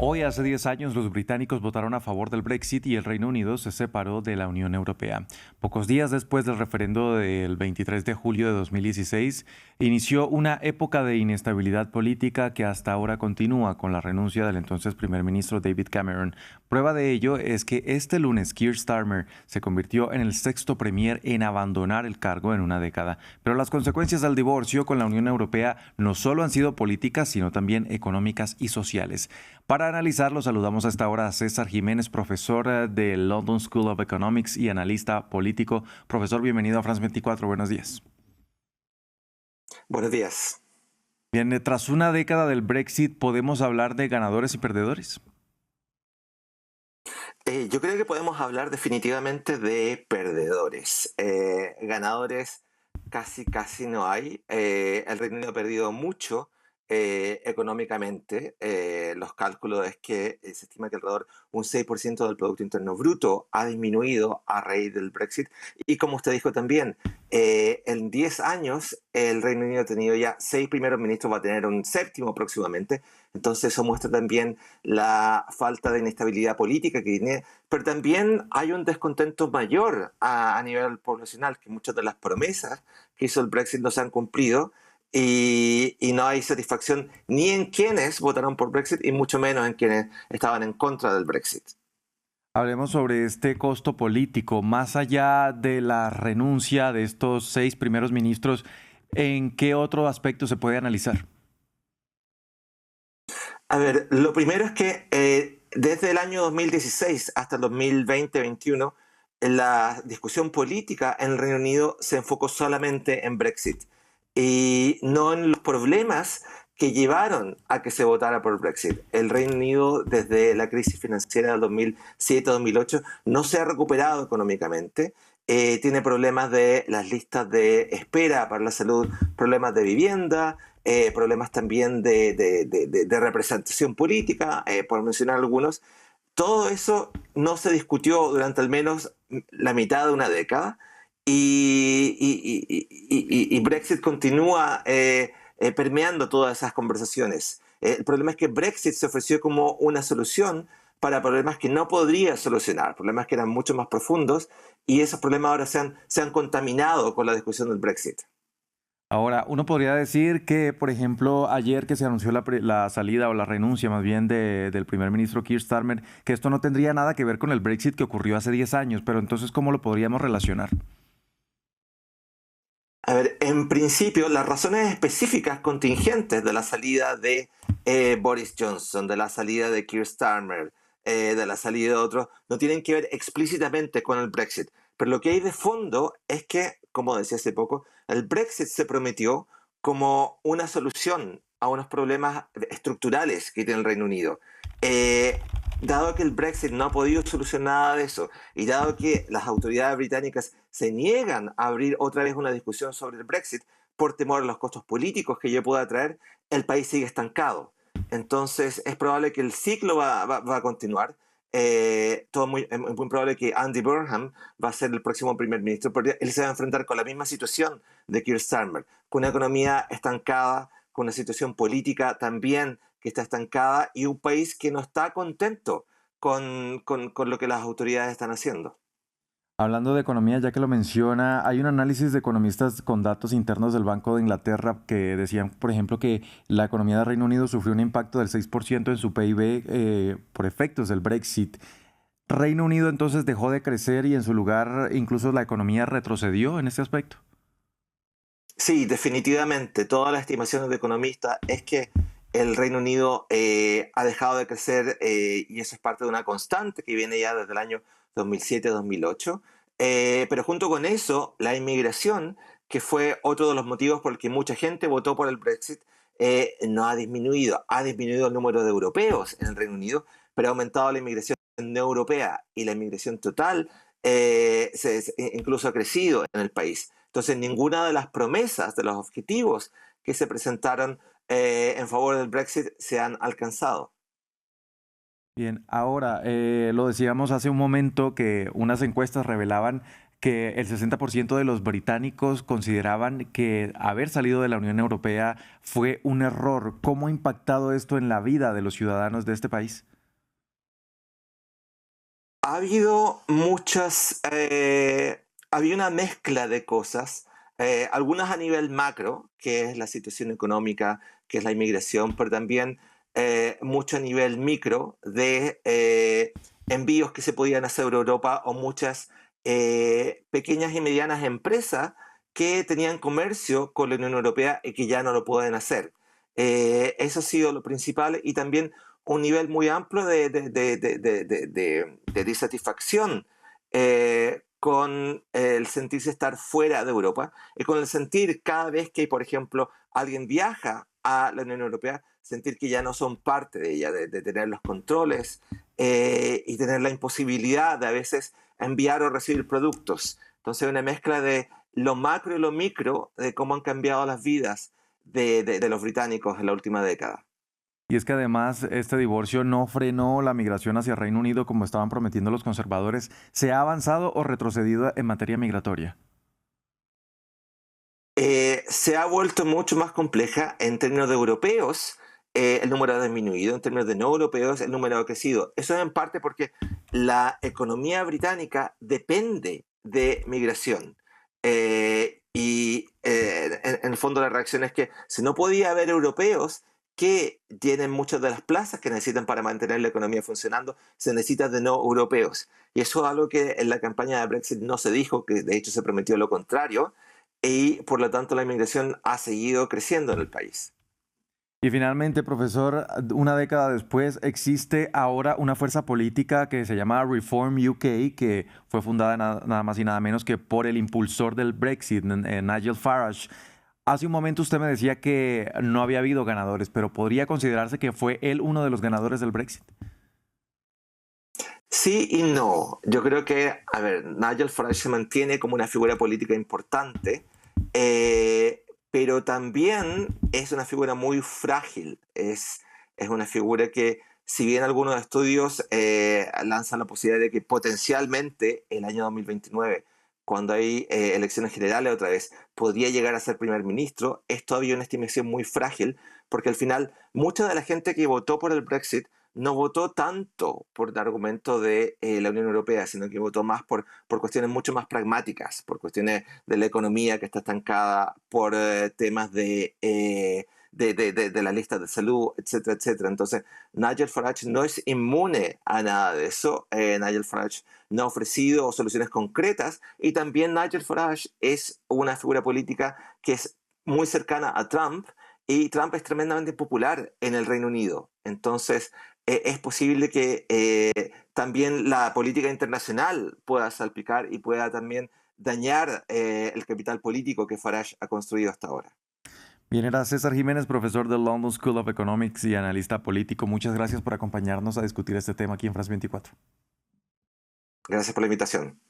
Hoy, hace 10 años, los británicos votaron a favor del Brexit y el Reino Unido se separó de la Unión Europea. Pocos días después del referendo del 23 de julio de 2016, inició una época de inestabilidad política que hasta ahora continúa con la renuncia del entonces primer ministro David Cameron. Prueba de ello es que este lunes Keir Starmer se convirtió en el sexto premier en abandonar el cargo en una década. Pero las consecuencias del divorcio con la Unión Europea no solo han sido políticas, sino también económicas y sociales. Para analizarlo, saludamos a esta hora a César Jiménez, profesor del London School of Economics y analista político. Profesor, bienvenido a France 24. Buenos días. Buenos días. Bien, tras una década del Brexit, ¿podemos hablar de ganadores y perdedores? Yo creo que podemos hablar definitivamente de perdedores. Ganadores casi no hay. El Reino Unido ha perdido mucho económicamente. Los cálculos es que se estima que alrededor un 6% del Producto Interno Bruto ha disminuido a raíz del Brexit. Y como usted dijo también, en 10 años el Reino Unido ha tenido ya 6 primeros ministros, va a tener un séptimo próximamente. Entonces eso muestra también la falta de inestabilidad política que tiene, pero también hay un descontento mayor a nivel poblacional, que muchas de las promesas que hizo el Brexit no se han cumplido y no hay satisfacción ni en quienes votaron por Brexit y mucho menos en quienes estaban en contra del Brexit. Hablemos sobre este costo político. Más allá de la renuncia de estos 6 primeros ministros, ¿en qué otro aspecto se puede analizar? A ver, lo primero es que desde el año 2016 hasta el 2020-21, la discusión política en el Reino Unido se enfocó solamente en Brexit y no en los problemas que llevaron a que se votara por Brexit. El Reino Unido, desde la crisis financiera del 2007-2008, no se ha recuperado económicamente. Tiene problemas de las listas de espera para la salud, problemas de vivienda, problemas también de representación política, por mencionar algunos. Todo eso no se discutió durante al menos la mitad de una década y Brexit continúa permeando todas esas conversaciones. El problema es que Brexit se ofreció como una solución para problemas que no podría solucionar, problemas que eran mucho más profundos y esos problemas ahora se han contaminado con la discusión del Brexit. Ahora, uno podría decir que, por ejemplo, ayer que se anunció la salida o la renuncia más bien del primer ministro Keir Starmer, que esto no tendría nada que ver con el Brexit que ocurrió hace 10 años, pero entonces, ¿cómo lo podríamos relacionar? A ver, en principio, las razones específicas contingentes de la salida de Boris Johnson, de la salida de Keir Starmer, de la salida de otros, no tienen que ver explícitamente con el Brexit. Pero lo que hay de fondo es que, como decía hace poco, el Brexit se prometió como una solución a unos problemas estructurales que tiene el Reino Unido. Eh, Dado que el Brexit no ha podido solucionar nada de eso y dado que las autoridades británicas se niegan a abrir otra vez una discusión sobre el Brexit por temor a los costos políticos que ello pueda traer, el país sigue estancado. Entonces es probable que el ciclo va a continuar. Es muy probable que Andy Burnham va a ser el próximo primer ministro, porque él se va a enfrentar con la misma situación de Keir Starmer, con una economía estancada, con una situación política también que está estancada y un país que no está contento con lo que las autoridades están haciendo. Hablando de economía, ya que lo menciona, hay un análisis de economistas con datos internos del Banco de Inglaterra que decían, por ejemplo, que la economía del Reino Unido sufrió un impacto del 6% en su PIB por efectos del Brexit. ¿Reino Unido entonces dejó de crecer y en su lugar incluso la economía retrocedió en este aspecto? Sí, definitivamente. Todas las estimaciones de economistas es que el Reino Unido ha dejado de crecer y eso es parte de una constante que viene ya desde el año 2007-2008. Pero junto con eso, la inmigración, que fue otro de los motivos por el que mucha gente votó por el Brexit, no ha disminuido. Ha disminuido el número de europeos en el Reino Unido, pero ha aumentado la inmigración no europea y la inmigración total incluso ha crecido en el país. Entonces, ninguna de las promesas, de los objetivos que se presentaron en favor del Brexit se han alcanzado. Bien, ahora lo decíamos hace un momento que unas encuestas revelaban que el 60% de los británicos consideraban que haber salido de la Unión Europea fue un error. ¿Cómo ha impactado esto en la vida de los ciudadanos de este país? Ha habido había una mezcla de cosas, algunas a nivel macro, que es la situación económica, que es la inmigración, pero también mucho a nivel micro de envíos que se podían hacer a Europa o muchas pequeñas y medianas empresas que tenían comercio con la Unión Europea y que ya no lo pueden hacer. Eso ha sido lo principal y también un nivel muy amplio de disatisfacción con el sentirse estar fuera de Europa y con el sentir cada vez que, por ejemplo, alguien viaja a la Unión Europea, sentir que ya no son parte de ella, de tener los controles y tener la imposibilidad de a veces enviar o recibir productos. Entonces, una mezcla de lo macro y lo micro de cómo han cambiado las vidas de los británicos en la última década. Y es que además este divorcio no frenó la migración hacia Reino Unido como estaban prometiendo los conservadores. ¿Se ha avanzado o retrocedido en materia migratoria? Se ha vuelto mucho más compleja en términos de europeos. El número ha disminuido, en términos de no europeos el número ha crecido. Eso es en parte porque la economía británica depende de migración. En el fondo la reacción es que si no podía haber europeos que tienen muchas de las plazas que necesitan para mantener la economía funcionando, se necesita de no europeos. Y eso es algo que en la campaña de Brexit no se dijo, que de hecho se prometió lo contrario, y por lo tanto la inmigración ha seguido creciendo en el país. Y finalmente, profesor, una década después existe ahora una fuerza política que se llama Reform UK, que fue fundada nada más y nada menos que por el impulsor del Brexit, Nigel Farage. Hace un momento usted me decía que no había habido ganadores, pero ¿podría considerarse que fue él uno de los ganadores del Brexit? Sí y no. Yo creo que, a ver, Nigel Farage se mantiene como una figura política importante, pero también es una figura muy frágil. Es una figura que, si bien algunos estudios lanzan la posibilidad de que potencialmente el año 2029, cuando hay elecciones generales otra vez, podría llegar a ser primer ministro, es todavía una estimación muy frágil, porque al final mucha de la gente que votó por el Brexit no votó tanto por el argumento de la Unión Europea, sino que votó más por cuestiones mucho más pragmáticas, por cuestiones de la economía que está estancada, por temas de la lista de salud, etcétera, etcétera. Entonces, Nigel Farage no es inmune a nada de eso. Nigel Farage no ha ofrecido soluciones concretas y también Nigel Farage es una figura política que es muy cercana a Trump y Trump es tremendamente popular en el Reino Unido. Entonces, es posible que también la política internacional pueda salpicar y pueda también dañar el capital político que Farage ha construido hasta ahora. Bien, era César Jiménez, profesor del London School of Economics y analista político. Muchas gracias por acompañarnos a discutir este tema aquí en France 24. Gracias por la invitación.